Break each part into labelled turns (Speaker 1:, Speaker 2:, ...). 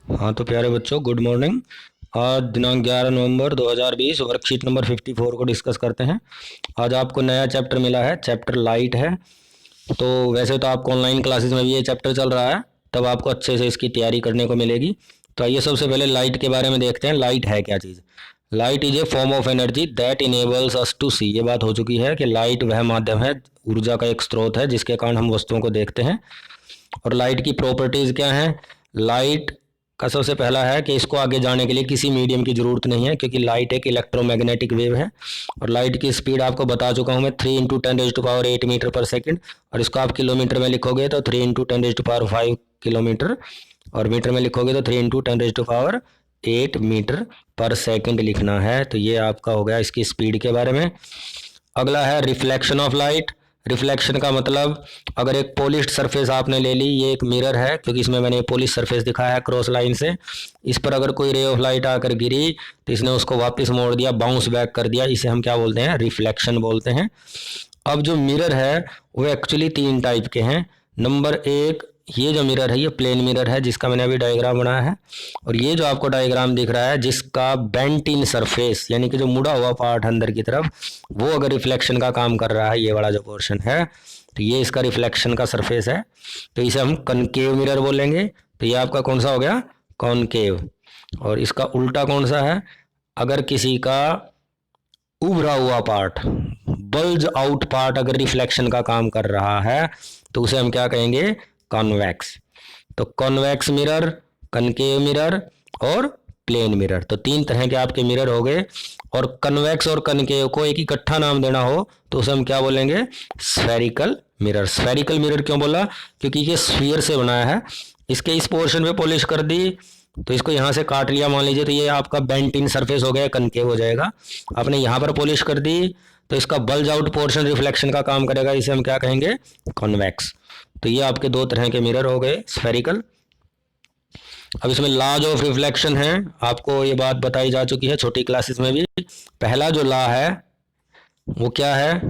Speaker 1: हाँ तो प्यारे बच्चों, गुड मॉर्निंग। आज दिनांक 11 नवंबर 2020 वर्कशीट नंबर 54 को डिस्कस करते हैं। आज आपको नया चैप्टर मिला है, चैप्टर लाइट है। तो वैसे तो आपको ऑनलाइन क्लासेस में भी ये चैप्टर चल रहा है, तब आपको अच्छे से इसकी तैयारी करने को मिलेगी। तो आइए सबसे पहले लाइट के बारे में देखते हैं। लाइट है क्या चीज़? Light is a form of energy that enables us to see. ये बात हो चुकी है कि लाइट वह माध्यम है, ऊर्जा का एक स्रोत है जिसके कारण हम वस्तुओं को देखते हैं। और लाइट की प्रॉपर्टीज़ क्या हैं? लाइट का सबसे पहला है कि इसको आगे जाने के लिए किसी मीडियम की ज़रूरत नहीं है, क्योंकि लाइट एक इलेक्ट्रोमैग्नेटिक वेव है। और लाइट की स्पीड आपको बता चुका हूँ मैं, 3 × 10⁸ मीटर पर सेकंड। और इसको आप किलोमीटर में लिखोगे तो 3 × 10⁵ किलोमीटर, और मीटर में लिखोगे तो 3 × 10⁸ मीटर पर सेकंड लिखना है। तो ये आपका हो गया इसकी स्पीड के बारे में। अगला है रिफ्लेक्शन ऑफ लाइट। रिफ्लेक्शन का मतलब, अगर एक पॉलिश्ड सरफेस आपने ले ली, ये एक मिरर है क्योंकि इसमें मैंने पॉलिश सरफेस दिखाया है क्रॉस लाइन से। इस पर अगर कोई रे ऑफ लाइट आकर गिरी तो इसने उसको वापस मोड़ दिया, बाउंस बैक कर दिया, इसे हम क्या बोलते हैं? रिफ्लेक्शन बोलते हैं। अब जो मिरर है वो एक्चुअली 3 टाइप के हैं। नंबर 1, ये जो मिरर है ये प्लेन मिरर है जिसका मैंने अभी डायग्राम बनाया है। और ये जो आपको डायग्राम दिख रहा है जिसका बेंट इन सरफेस, यानी कि जो मुड़ा हुआ पार्ट अंदर की तरफ, वो अगर रिफ्लेक्शन का काम कर रहा है, ये वाला जो पोर्शन है, तो ये इसका रिफ्लेक्शन का सरफेस है। तो इसे हम कनकेव मिरर बोलेंगे। तो ये आपका कौन सा हो गया? कॉनकेव। और इसका उल्टा कौन सा है? अगर किसी का उभरा हुआ पार्ट, बल्ज आउट पार्ट अगर रिफ्लेक्शन का काम कर रहा है तो उसे हम क्या कहेंगे? कॉन्वेक्स। तो कॉन्वेक्स मिरर, कनकेव मिरर और प्लेन मिरर, तो 3 तरह के आपके मिरर हो गए। और कन्वेक्स और कनकेव को एक इकट्ठा नाम देना हो तो उसे हम क्या बोलेंगे? Spherical mirror. स्फेरिकल मिरर क्यों बोला? क्योंकि ये स्फीयर से बनाया है। इसके इस पोर्शन पे पॉलिश कर दी तो इसको यहाँ से काट लिया मान लीजिए, तो ये आपका बेंट इन सरफेस हो गया, कनकेव हो जाएगा। आपने यहाँ पर पॉलिश कर दी तो इसका बल्ज आउट पोर्शन रिफ्लेक्शन का काम करेगा, इसे हम क्या कहेंगे? कॉन्वेक्स। तो ये आपके 2 तरह के मिरर हो गए, स्फेरिकल। अब इसमें लॉज ऑफ रिफ्लेक्शन है, आपको ये बात बताई जा चुकी है छोटी क्लासेस में भी। पहला जो लॉ है वो क्या है?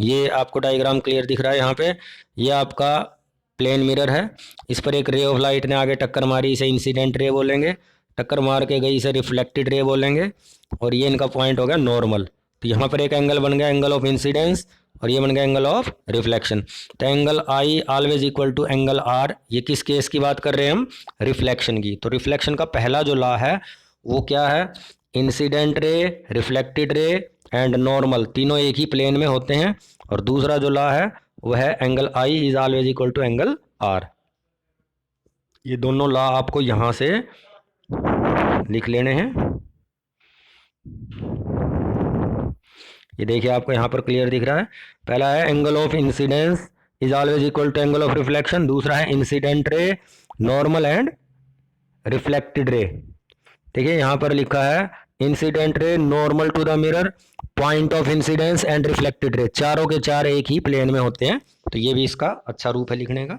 Speaker 1: ये आपको डायग्राम क्लियर दिख रहा है यहाँ पे। ये आपका प्लेन मिरर है, इस पर एक रे ऑफ लाइट ने आगे टक्कर मारी, इसे इंसिडेंट रे बोलेंगे। टक्कर मार के गई, इसे रिफ्लेक्टेड रे बोलेंगे। और ये इनका पॉइंट हो गया नॉर्मल। तो यहाँ पर एक एंगल बन गया, एंगल ऑफ इंसिडेंस, और ये बन गया एंगल ऑफ रिफ्लेक्शन। तो angle I always equal to angle R. ये किस केस की बात कर रहे हैं हम? रिफ्लेक्शन की। तो रिफ्लेक्शन का पहला जो लॉ है वो क्या है? इंसिडेंट रे, रिफ्लेक्टेड रे एंड नॉर्मल, तीनों एक ही प्लेन में होते हैं। और दूसरा जो लॉ है वह है angle I is always equal to angle R. ये दोनों लॉ आपको यहां से लिख लेने हैं। ये देखिए आपको यहाँ पर क्लियर दिख रहा है। पहला है angle of incidence is always equal to angle of reflection. दूसरा है incident ray, normal and reflected रे। देखिए यहाँ पर लिखा है incident ray normal to the mirror, point of incidence and reflected ray, चारों के चार एक ही प्लेन में होते हैं। तो ये भी इसका अच्छा रूप है लिखने का।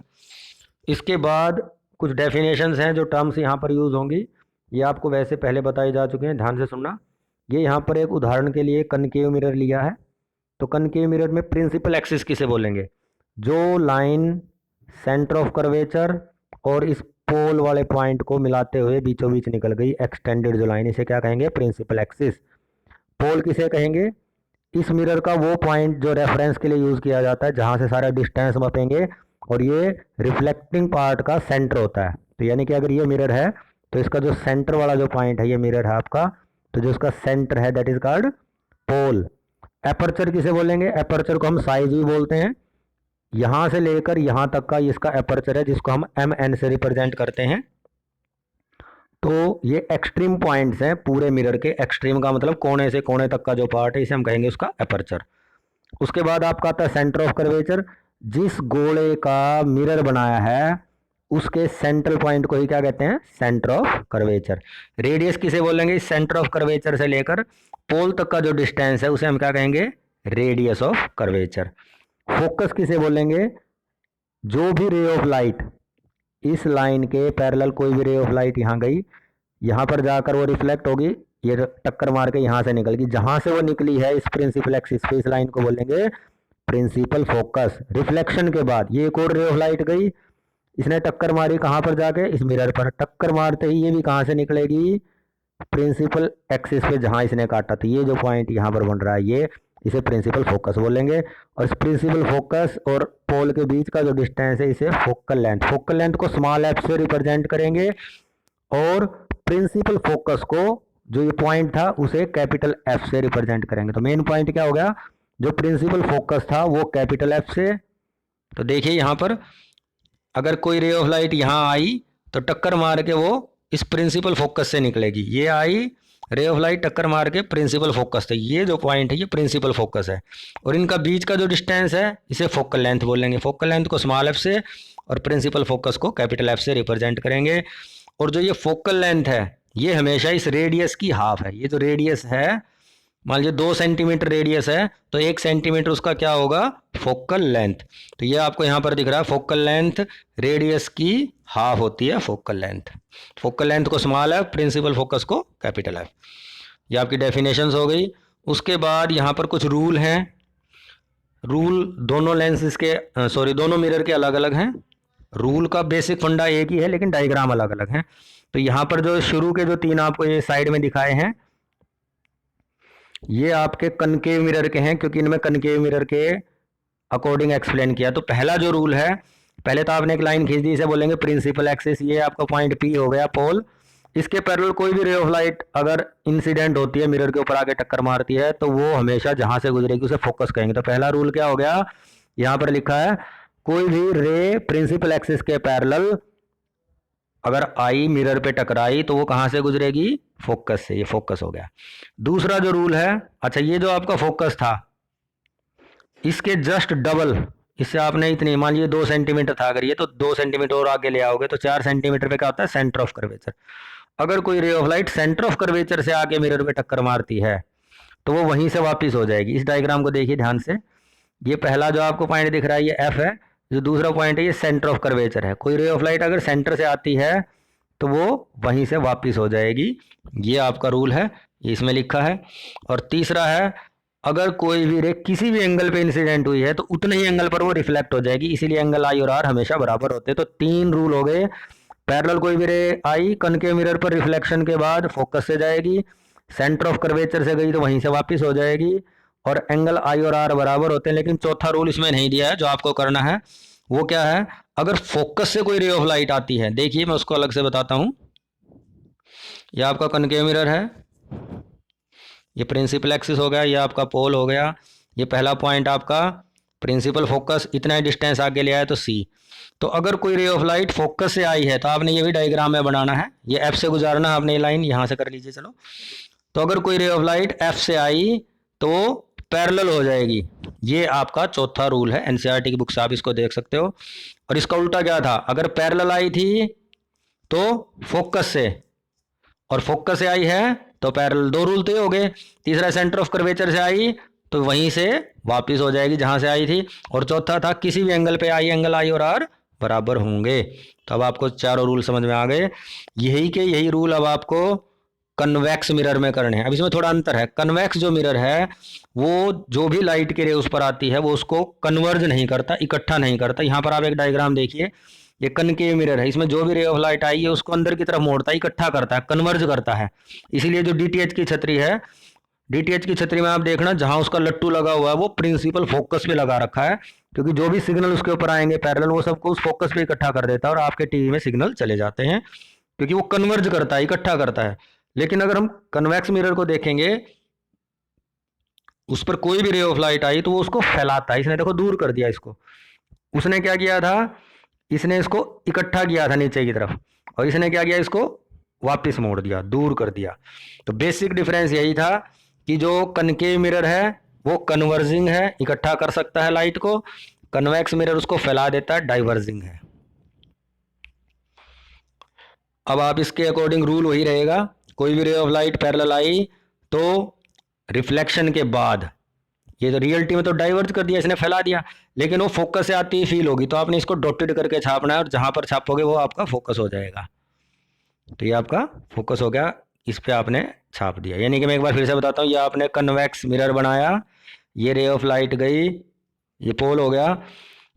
Speaker 1: इसके बाद कुछ डेफिनेशंस हैं जो टर्म्स यहाँ पर यूज़ होंगी, ये आपको वैसे पहले बताई जा चुके हैं, ध्यान से सुनना। ये यहाँ पर एक उदाहरण के लिए कनकेव मिरर लिया है। तो कनकेव मिरर में प्रिंसिपल एक्सिस किसे बोलेंगे? जो लाइन सेंटर ऑफ कर्वेचर और इस पोल वाले पॉइंट को मिलाते हुए बीचों बीच निकल गई, एक्सटेंडेड जो लाइन, इसे क्या कहेंगे? Principal axis. पोल किसे कहेंगे? इस मिरर का वो पॉइंट जो रेफरेंस के लिए यूज़ किया जाता है, जहाँ से सारा डिस्टेंस मापेंगे, और ये रिफ्लेक्टिंग पार्ट का सेंटर होता है। तो यानी कि अगर ये मिरर है तो इसका जो सेंटर वाला जो पॉइंट है, ये मिरर है आपका, तो जो इसका सेंटर है that is called pole. Aperture किसे बोलेंगे? एपर्चर को हम साइज भी बोलते हैं। यहाँ से लेकर यहाँ तक का इसका एपर्चर है, जिसको हम MN से रिप्रेजेंट करते हैं। तो ये एक्सट्रीम पॉइंट्स हैं पूरे मिरर के। एक्सट्रीम का मतलब कोने से कोने तक का जो पार्ट है, इसे हम कहेंगे उसका एपर्चर। उसके बाद आपका आता है सेंटर ऑफ कर्वेचर। जिस गोले का मिरर बनाया है उसके सेंट्रल पॉइंट को ही क्या कहते हैं? Centre of curvature. रेडियस किसे बोलेंगे? इस सेंटर ऑफ कर्वेचर से लेकर पोल तक का जो डिस्टेंस है उसे हम क्या कहेंगे? Radius of curvature. फोकस किसे बोलेंगे? जो भी रे ऑफ लाइट इस लाइन के पैरेलल, कोई भी रे ऑफ लाइट यहाँ गई, यहाँ पर जाकर वो रिफ्लेक्ट होगी, ये टक्कर मार के यहाँ से निकल गई, जहाँ से वो निकली है इस प्रिंसिपल एक्सिस पे, इस लाइन को बोलेंगे प्रिंसिपल फोकस। रिफ्लेक्शन के बाद ये एक और रे ऑफ लाइट गई, इसने टक्कर मारी कहाँ पर जाके, इस मिरर पर। टक्कर मारते ही ये भी कहाँ से निकलेगी, प्रिंसिपल एक्सिस पे जहाँ इसने काटा था। ये जो पॉइंट यहाँ पर बन रहा है ये, इसे प्रिंसिपल फोकस बोलेंगे। और इस प्रिंसिपल फोकस और पोल के बीच का जो डिस्टेंस है इसे फोकल लेंथ, फोकल लेंथ को स्मॉल एफ से रिप्रेजेंट करेंगे और प्रिंसिपल फोकस को जो ये पॉइंट था उसे कैपिटल एफ से रिप्रेजेंट करेंगे। तो मेन पॉइंट क्या हो गया, जो प्रिंसिपल फोकस था वो कैपिटल एफ से। तो देखिए यहाँ पर अगर कोई रे ऑफ लाइट यहाँ आई तो टक्कर मार के वो इस प्रिंसिपल फोकस से निकलेगी। ये आई रे ऑफ लाइट टक्कर मार के प्रिंसिपल फोकस से, ये जो पॉइंट है ये प्रिंसिपल फोकस है और इनका बीच का जो डिस्टेंस है इसे फोकल लेंथ बोलेंगे। फोकल लेंथ को स्मॉल एफ से और प्रिंसिपल फोकस को कैपिटल एफ से रिप्रेजेंट करेंगे। और जो ये फोकल लेंथ है ये हमेशा इस रेडियस की हाफ है। ये जो रेडियस है, मान लीजिए 2 सेंटीमीटर रेडियस है तो 1 सेंटीमीटर उसका क्या होगा, फोकल लेंथ। तो ये आपको यहाँ पर दिख रहा है फोकल लेंथ रेडियस की हाफ होती है फोकल लेंथ। फोकल लेंथ को स्मॉल एफ, प्रिंसिपल फोकस को कैपिटल एफ। ये आपकी डेफिनेशंस हो गई। उसके बाद यहाँ पर कुछ रूल हैं। रूल दोनों लेंसेज के दोनों मिरर के अलग अलग हैं। रूल का बेसिक फंडा एक ही है लेकिन डायग्राम अलग अलग हैं। तो यहाँ पर जो शुरू के जो 3 आपको ये साइड में दिखाए हैं ये आपके कनकेव मिरर के हैं, क्योंकि इनमें कनकेव मिरर के अकॉर्डिंग एक्सप्लेन किया। तो पहला जो रूल है, पहले तो आपने एक लाइन खींच दी, इसे बोलेंगे प्रिंसिपल एक्सिस। ये आपका पॉइंट पी हो गया पोल। इसके पैरेलल कोई भी रे ऑफ लाइट अगर इंसिडेंट होती है, मिरर के ऊपर आके टक्कर मारती है, तो वो हमेशा जहां से गुजरेगी उसे फोकस कहेंगे। तो पहला रूल क्या हो गया, यहां पर लिखा है कोई भी रे प्रिंसिपल एक्सिस के पैरेलल अगर आई मिरर पे टकराई तो वो कहां से गुजरेगी, फोकस से। ये फोकस हो गया। दूसरा जो रूल है, अच्छा ये जो आपका फोकस था इसके जस्ट डबल, इससे आपने इतनी मान लीजिए 2 सेंटीमीटर था, अगर ये तो 2 सेंटीमीटर और आगे ले आओगे तो 4 सेंटीमीटर पे क्या होता है, सेंटर ऑफ कर्वेचर। अगर कोई ray of light centre of curvature से आके मिरर पे टक्कर मारती है तो वो वहीं से वापस हो जाएगी। इस डायग्राम को देखिए ध्यान से। ये पहला जो आपको पॉइंट दिख रहा है ये एफ है, जो दूसरा पॉइंट है ये सेंटर ऑफ कर्वेचर है। कोई रे ऑफ लाइट अगर सेंटर से आती है तो वो वहीं से वापस हो जाएगी। ये आपका रूल है, ये इसमें लिखा है। और तीसरा है, अगर कोई भी रे किसी भी एंगल पे इंसिडेंट हुई है तो उतने ही एंगल पर वो रिफ्लेक्ट हो जाएगी, इसीलिए एंगल आई और आर हमेशा बराबर होते हैं। तो 3 रूल हो गए। पैरेलल कोई भी रे आई कनकेव मिरर पर रिफ्लेक्शन के बाद फोकस से जाएगी, सेंटर ऑफ कर्वेचर से गई तो वहीं से वापस हो जाएगी, और एंगल आई और आर बराबर होते हैं। लेकिन चौथा रूल इसमें नहीं दिया है, जो आपको करना है वो क्या है, अगर फोकस से कोई रे ऑफ लाइट आती है, देखिए मैं उसको अलग से बताता हूं। यह आपका कनकेव मिरर है, ये प्रिंसिपल एक्सिस हो गया, ये आपका पोल हो गया, ये पहला पॉइंट आपका प्रिंसिपल फोकस, इतना ही डिस्टेंस आगे ले आया तो सी। तो अगर कोई रे ऑफ लाइट फोकस से आई है तो आपने ये भी डायग्राम में बनाना है, ये एफ से गुजारना है आपने, ये लाइन यहाँ से कर लीजिए। चलो, तो अगर कोई रे ऑफ लाइट एफ से आई तो पैरेलल हो जाएगी। ये आपका चौथा रूल है, एनसीईआरटी की बुक से आप इसको देख सकते हो। और इसका उल्टा क्या था, अगर पैरेलल आई थी तो फोकस से, और फोकस से आई है तो पैरेलल। 2 रूल तो हो गए। तीसरा, सेंटर ऑफ कर्वेचर से आई तो वहीं से वापस हो जाएगी जहां से आई थी। और चौथा था किसी भी एंगल पे आई, एंगल आई और आर बराबर होंगे। तो अब आपको चारों रूल समझ में आ गए। यही रूल अब आपको कन्वेक्स मिरर में करने हैं। अब इसमें थोड़ा अंतर है। कन्वेक्स जो मिरर है वो जो भी लाइट की रे उस पर आती है वो उसको कन्वर्ज नहीं करता, इकट्ठा नहीं करता। यहाँ पर आप एक डायग्राम देखिए, ये कनकेव मिरर है, इसमें जो भी रे ऑफ लाइट आई है उसको अंदर की तरफ मोड़ता है, इकट्ठा करता है, कन्वर्ज करता है। इसीलिए जो डीटीएच की छतरी है, डीटीएच की छतरी में आप देखना जहां उसका लट्टू लगा हुआ है वो प्रिंसिपल फोकस पे लगा रखा है, क्योंकि जो भी सिग्नल उसके ऊपर आएंगे पैरेलल वो सबको उस फोकस पे इकट्ठा कर देता है और आपके टीवी में सिग्नल चले जाते हैं, क्योंकि वो कन्वर्ज करता है, इकट्ठा करता है। लेकिन अगर हम कन्वेक्स मिरर को देखेंगे, उस पर कोई भी रे ऑफ लाइट आई तो वो उसको फैलाता है। इसने देखो दूर कर दिया इसको, उसने क्या किया था, इसने इसको इकट्ठा किया था नीचे की तरफ, और इसने क्या किया, इसको वापस मोड़ दिया, दूर कर दिया। तो बेसिक डिफरेंस यही था कि जो कनकेव मिरर है वो कन्वर्जिंग है, इकट्ठा कर सकता है लाइट को। कन्वेक्स मिरर उसको फैला देता है, डाइवर्जिंग है। अब आप इसके अकॉर्डिंग रूल वही रहेगा, कोई भी रे ऑफ लाइट पैरेलल आई तो रिफ्लेक्शन के बाद, ये तो रियलिटी में तो डाइवर्ज कर दिया, इसने फैला दिया, लेकिन वो फोकस से आती ही फील होगी, तो आपने इसको डॉटेड करके छापना है, और जहां पर छापोगे वो आपका फोकस हो जाएगा। तो ये आपका फोकस हो गया, इस पे आपने छाप दिया। यानी कि मैं एक बार फिर से बताता हूँ, ये आपने कन्वेक्स मिरर बनाया, ये रे ऑफ लाइट गई, ये पोल हो गया,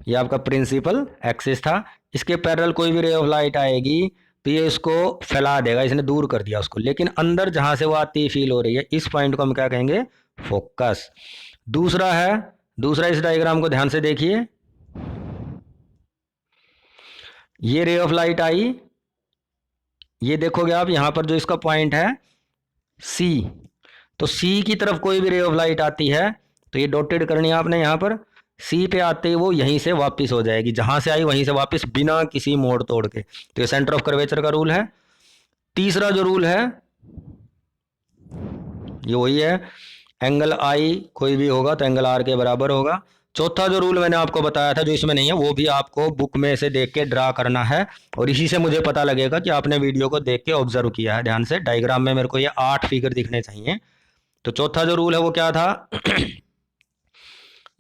Speaker 1: ये आपका प्रिंसिपल एक्सिस था, इसके पैरेलल कोई भी रे ऑफ लाइट आएगी तो ये इसको फैला देगा, इसने दूर कर दिया उसको, लेकिन अंदर जहां से वो आती फील हो रही है, इस पॉइंट को हम क्या कहेंगे, फोकस। दूसरा इस डायग्राम को ध्यान से देखिए, ये रे ऑफ लाइट आई, ये देखोगे आप यहां पर जो इसका पॉइंट है सी, तो सी की तरफ कोई भी रे ऑफ लाइट आती है तो ये डॉटेड करनी है आपने यहां पर, सी पे आते ही वो यहीं से वापस हो जाएगी, जहां से आई वहीं से वापस, बिना किसी मोड़ तोड़ के। तो ये सेंटर ऑफ कर्वेचर का रूल है। तीसरा जो रूल है ये वही है, एंगल आई कोई भी होगा तो एंगल आर के बराबर होगा। चौथा जो रूल मैंने आपको बताया था जो इसमें नहीं है, वो भी आपको बुक में से देख के ड्रा करना है, और इसी से मुझे पता लगेगा कि आपने वीडियो को देख के ऑब्जर्व किया है ध्यान से। डायग्राम में मेरे को ये 8 फिगर दिखने चाहिए। तो चौथा जो रूल है वो क्या था,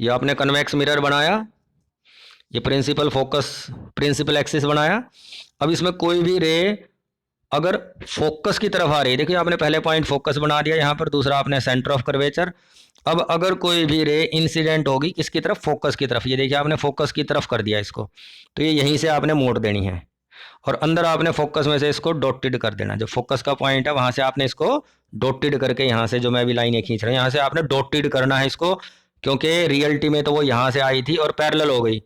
Speaker 1: ये आपने कन्वेक्स मिरर बनाया, ये प्रिंसिपल एक्सिस बनाया। अब इसमें कोई भी रे अगर फोकस की तरफ आ रही है, देखिए आपने पहले पॉइंट फोकस बना दिया यहाँ पर, दूसरा आपने सेंटर ऑफ कर्वेचर। अब अगर कोई भी रे इंसिडेंट होगी किसकी तरफ, फोकस की तरफ, ये देखिए आपने फोकस की तरफ कर दिया इसको, तो ये यहीं से आपने मोड़ देनी है, और अंदर आपने फोकस में से इसको डॉटेड कर देना, जो फोकस का पॉइंट है वहां से आपने इसको डॉटेड करके, यहाँ से जो मैं अभी लाइनें खींच रहा हूँ यहाँ से आपने डॉटेड करना है इसको, क्योंकि रियलिटी में तो वो यहाँ से आई थी और पैरेलल हो गई।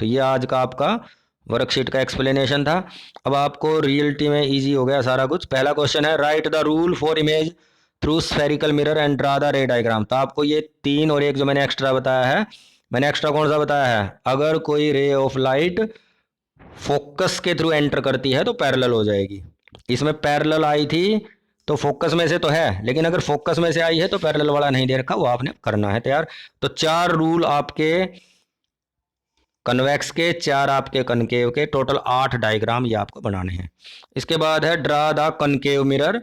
Speaker 1: तो ये आज का आपका वर्कशीट का एक्सप्लेनेशन था। अब आपको रियलिटी में इजी हो गया सारा कुछ। पहला क्वेश्चन है, right the rule for image through spherical mirror and draw the रे डायग्राम। तो आपको ये 3 और 1 जो मैंने एक्स्ट्रा बताया है, मैंने एक्स्ट्रा कौन सा बताया है, अगर कोई रे ऑफ लाइट फोकस के थ्रू एंटर करती है तो पैरेलल हो जाएगी। इसमें पैरेलल आई थी तो फोकस में से तो है, लेकिन अगर फोकस में से आई है तो पैरेलल वाला नहीं दे रखा, वो आपने करना है तैयार। तो 4 रूल आपके कन्वेक्स के, 4 आपके कनकेव के, टोटल 8 डायग्राम ये आपको बनाने हैं। इसके बाद है draw the concave mirror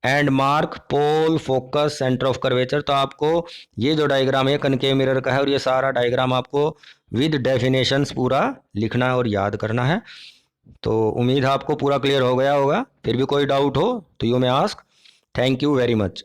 Speaker 1: and mark pole focus centre of curvature. तो आपको ये जो डायग्राम है कनकेव मिरर का है, और ये सारा डायग्राम आपको विद डेफिनेशंस पूरा लिखना है और याद करना है। तो उम्मीद है आपको पूरा क्लियर हो गया होगा। फिर भी कोई डाउट हो तो you may ask. Thank you very much.